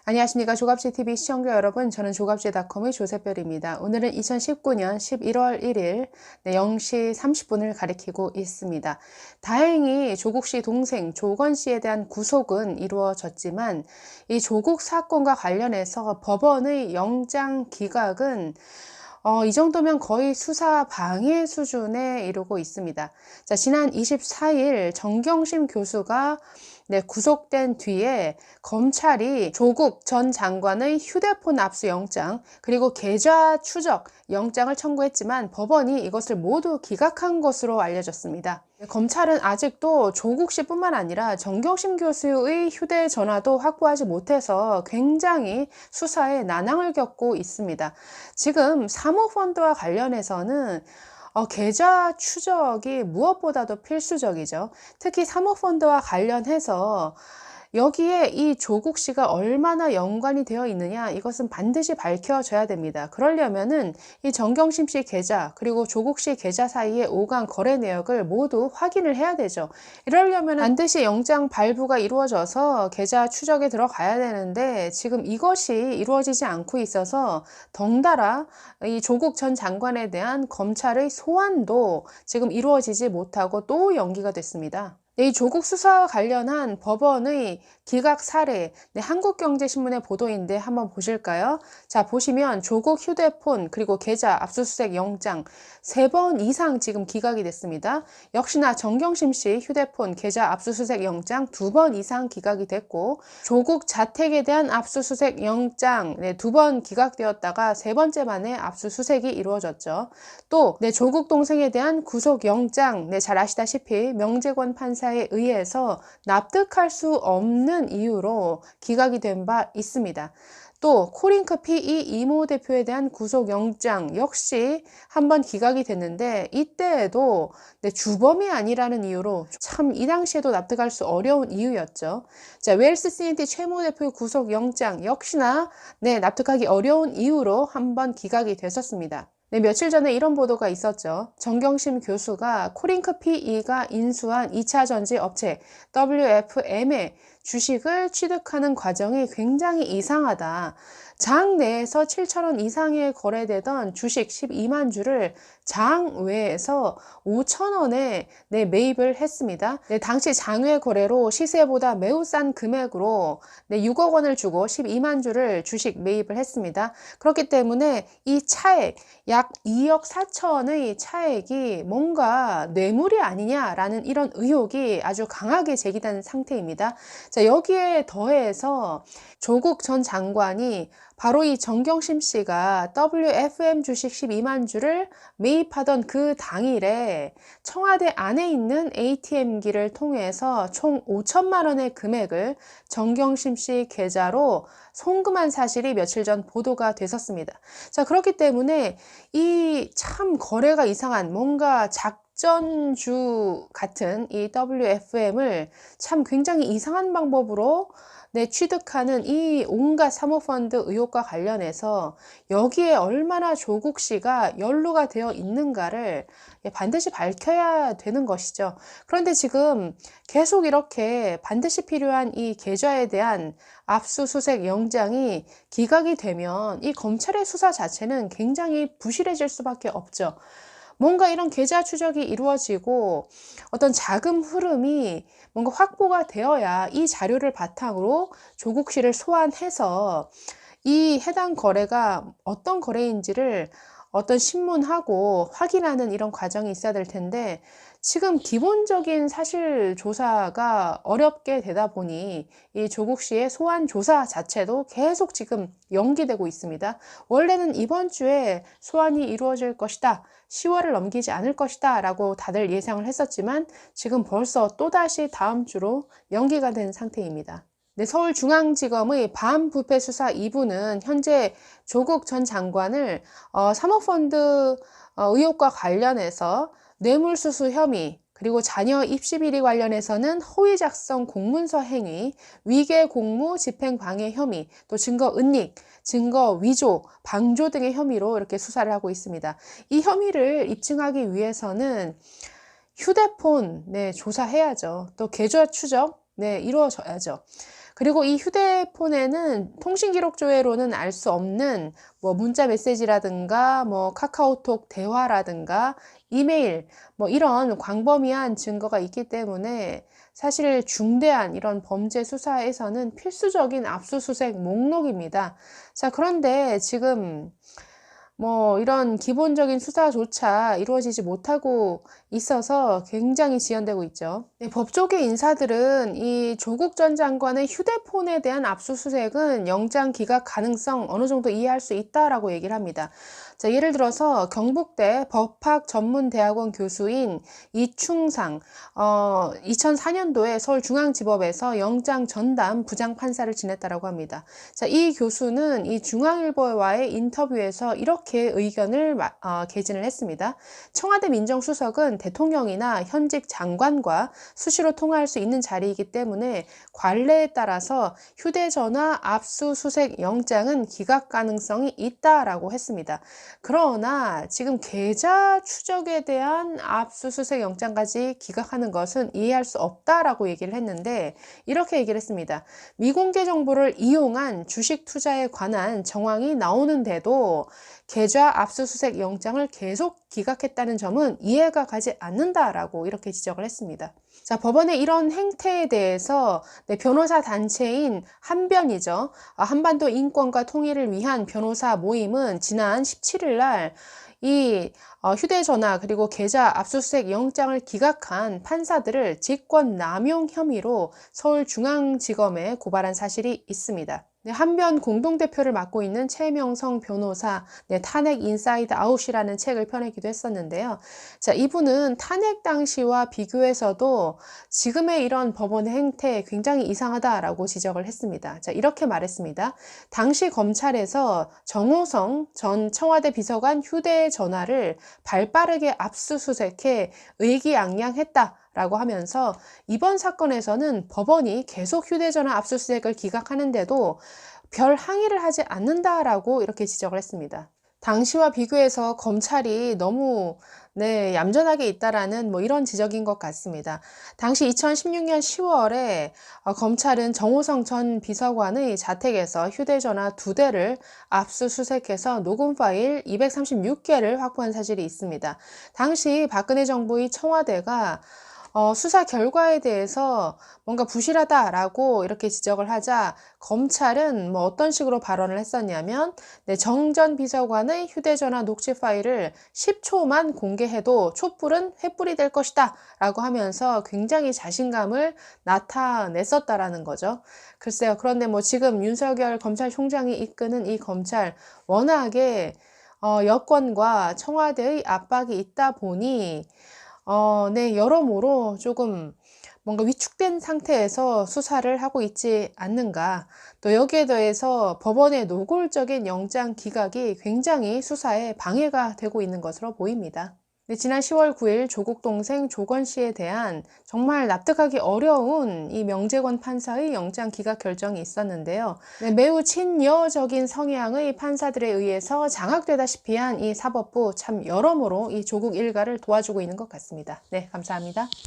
안녕하십니까. 조갑제TV 시청자 여러분, 저는 조갑제닷컴의 조세별입니다. 오늘은 2019년 11월 1일 0시 30분을 가리키고 있습니다. 다행히 조국 씨 동생 조건 씨에 대한 구속은 이루어졌지만 이 조국 사건과 관련해서 법원의 영장 기각은 이 정도면 거의 수사 방해 수준에 이르고 있습니다. 자, 지난 24일 정경심 교수가 구속된 뒤에 검찰이 조국 전 장관의 휴대폰 압수 영장 그리고 계좌 추적 영장을 청구했지만 법원이 이것을 모두 기각한 것으로 알려졌습니다. 검찰은 아직도 조국 씨뿐만 아니라 정경심 교수의 휴대전화도 확보하지 못해서 굉장히 수사에 난항을 겪고 있습니다. 지금 사모펀드와 관련해서는 계좌 추적이 무엇보다도 필수적이죠. 특히 사모펀드와 관련해서 여기에 이 조국 씨가 얼마나 연관이 되어 있느냐, 이것은 반드시 밝혀져야 됩니다. 그러려면은 이 정경심 씨 계좌 그리고 조국 씨 계좌 사이에 오간 거래 내역을 모두 확인을 해야 되죠. 이러려면 반드시 영장 발부가 이루어져서 계좌 추적에 들어가야 되는데 지금 이것이 이루어지지 않고 있어서 덩달아 이 조국 전 장관에 대한 검찰의 소환도 지금 이루어지지 못하고 또 연기가 됐습니다. 이 조국 수사와 관련한 법원의 기각 사례, 한국경제신문의 보도인데 한번 보실까요? 자, 보시면 조국 휴대폰 그리고 계좌 압수수색 영장 3번 이상 지금 기각이 됐습니다. 역시나 정경심 씨 휴대폰 계좌 압수수색 영장 2번 이상 기각이 됐고, 조국 자택에 대한 압수수색 영장 2번 기각되었다가 3번째 만에 압수수색이 이루어졌죠. 또 조국 동생에 대한 구속 영장, 잘 아시다시피 명재권 판사에 의해서 납득할 수 없는 이유로 기각이 된 바 있습니다. 또 코링크 PE 이모 대표에 대한 구속영장 역시 한번 기각이 됐는데 이때에도 주범이 아니라는 이유로 참 이 당시에도 납득할 수 어려운 이유였죠. 자, 웰스 CNT 최모 대표의 구속영장 역시나 납득하기 어려운 이유로 한번 기각이 됐었습니다. 며칠 전에 이런 보도가 있었죠. 정경심 교수가 코링크 PE가 인수한 2차 전지 업체 WFM의 주식을 취득하는 과정이 굉장히 이상하다. 장 내에서 7,000원 이상에 거래되던 주식 12만 주를 장 외에서 5,000원에 매입을 했습니다. 당시 장외 거래로 시세보다 매우 싼 금액으로 6억 원을 주고 12만 주를 주식 매입을 했습니다. 그렇기 때문에 이 차액, 약 2억 4천의 차액이 뭔가 뇌물이 아니냐라는 이런 의혹이 아주 강하게 제기된 상태입니다. 자, 여기에 더해서 조국 전 장관이 바로 이 정경심 씨가 WFM 주식 12만 주를 매입하던 그 당일에 청와대 안에 있는 ATM기를 통해서 총 5천만 원의 금액을 정경심 씨 계좌로 송금한 사실이 며칠 전 보도가 됐었습니다. 자, 그렇기 때문에 이 참 거래가 이상한 뭔가 작전주 같은 이 WFM을 참 굉장히 이상한 방법으로 취득하는 이 온갖 사모펀드 의혹과 관련해서 여기에 얼마나 조국 씨가 연루가 되어 있는가를 반드시 밝혀야 되는 것이죠. 그런데 지금 계속 이렇게 반드시 필요한 이 계좌에 대한 압수수색 영장이 기각이 되면 이 검찰의 수사 자체는 굉장히 부실해질 수밖에 없죠. 뭔가 이런 계좌 추적이 이루어지고 어떤 자금 흐름이 뭔가 확보가 되어야 이 자료를 바탕으로 조국 씨를 소환해서 이 해당 거래가 어떤 거래인지를 어떤 신문하고 확인하는 이런 과정이 있어야 될 텐데 지금 기본적인 사실 조사가 어렵게 되다 보니 이 조국 씨의 소환 조사 자체도 계속 지금 연기되고 있습니다. 원래는 이번 주에 소환이 이루어질 것이다. 10월을 넘기지 않을 것이다 라고 다들 예상을 했었지만 지금 벌써 또다시 다음 주로 연기가 된 상태입니다. 서울중앙지검의 반부패수사 2부는 현재 조국 전 장관을 사모펀드 의혹과 관련해서 뇌물수수 혐의, 그리고 자녀 입시 비리 관련해서는 허위 작성 공문서 행위, 위계 공무 집행 방해 혐의, 또 증거 은닉, 증거 위조, 방조 등의 혐의로 이렇게 수사를 하고 있습니다. 이 혐의를 입증하기 위해서는 휴대폰 조사해야죠. 또 계좌 추적 이루어져야죠. 그리고 이 휴대폰에는 통신 기록 조회로는 알 수 없는 뭐 문자 메시지라든가 뭐 카카오톡 대화라든가 이메일 뭐 이런 광범위한 증거가 있기 때문에 사실 중대한 이런 범죄 수사에서는 필수적인 압수수색 목록입니다. 자, 그런데 지금 뭐 이런 기본적인 수사조차 이루어지지 못하고 있어서 굉장히 지연되고 있죠. 네, 법조계 인사들은 이 조국 전 장관의 휴대폰에 대한 압수수색은 영장 기각 가능성 어느 정도 이해할 수 있다라고 얘기를 합니다. 자, 예를 들어서 경북대 법학전문대학원 교수인 이충상 2004년도에 서울중앙지법에서 영장 전담 부장판사를 지냈다라고 합니다. 자, 이 교수는 이 중앙일보와의 인터뷰에서 이렇게 의견을 개진을 했습니다. 청와대 민정수석은 대통령이나 현직 장관과 수시로 통화할 수 있는 자리이기 때문에 관례에 따라서 휴대전화 압수수색 영장은 기각 가능성이 있다라고 했습니다. 그러나 지금 계좌 추적에 대한 압수수색 영장까지 기각하는 것은 이해할 수 없다라고 얘기를 했는데 이렇게 얘기를 했습니다. 미공개 정보를 이용한 주식 투자에 관한 정황이 나오는데도 계좌 압수수색 영장을 계속 기각했다는 점은 이해가 가지 않는다라고 이렇게 지적을 했습니다. 자, 법원의 이런 행태에 대해서 변호사 단체인 한변이죠. 한반도 인권과 통일을 위한 변호사 모임은 지난 17일 날 이 휴대전화 그리고 계좌 압수수색 영장을 기각한 판사들을 직권남용 혐의로 서울중앙지검에 고발한 사실이 있습니다. 네, 한변 공동대표를 맡고 있는 최명성 변호사, 탄핵 인사이드 아웃이라는 책을 펴내기도 했었는데요. 자, 이분은 탄핵 당시와 비교해서도 지금의 이런 법원의 행태 굉장히 이상하다라고 지적을 했습니다. 자, 이렇게 말했습니다. 당시 검찰에서 정호성 전 청와대 비서관 휴대전화를 발빠르게 압수수색해 의기양양했다. 라고 하면서 이번 사건에서는 법원이 계속 휴대전화 압수수색을 기각하는데도 별 항의를 하지 않는다라고 이렇게 지적을 했습니다. 당시와 비교해서 검찰이 너무 얌전하게 있다라는 뭐 이런 지적인 것 같습니다. 당시 2016년 10월에 검찰은 정호성 전 비서관의 자택에서 휴대전화 2대를 압수수색해서 녹음 파일 236개를 확보한 사실이 있습니다. 당시 박근혜 정부의 청와대가 수사 결과에 대해서 뭔가 부실하다라고 이렇게 지적을 하자 검찰은 뭐 어떤 식으로 발언을 했었냐면 정 전 비서관의 휴대전화 녹취 파일을 10초만 공개해도 촛불은 횃불이 될 것이다 라고 하면서 굉장히 자신감을 나타냈었다라는 거죠. 글쎄요. 그런데 뭐 지금 윤석열 검찰총장이 이끄는 이 검찰 워낙에 여권과 청와대의 압박이 있다 보니 여러모로 조금 뭔가 위축된 상태에서 수사를 하고 있지 않는가. 또 여기에 더해서 법원의 노골적인 영장 기각이 굉장히 수사에 방해가 되고 있는 것으로 보입니다. 지난 10월 9일 조국 동생 조건 씨에 대한 정말 납득하기 어려운 이 명재권 판사의 영장 기각 결정이 있었는데요. 매우 친여적인 성향의 판사들에 의해서 장악되다시피 한 이 사법부 참 여러모로 이 조국 일가를 도와주고 있는 것 같습니다. 네, 감사합니다.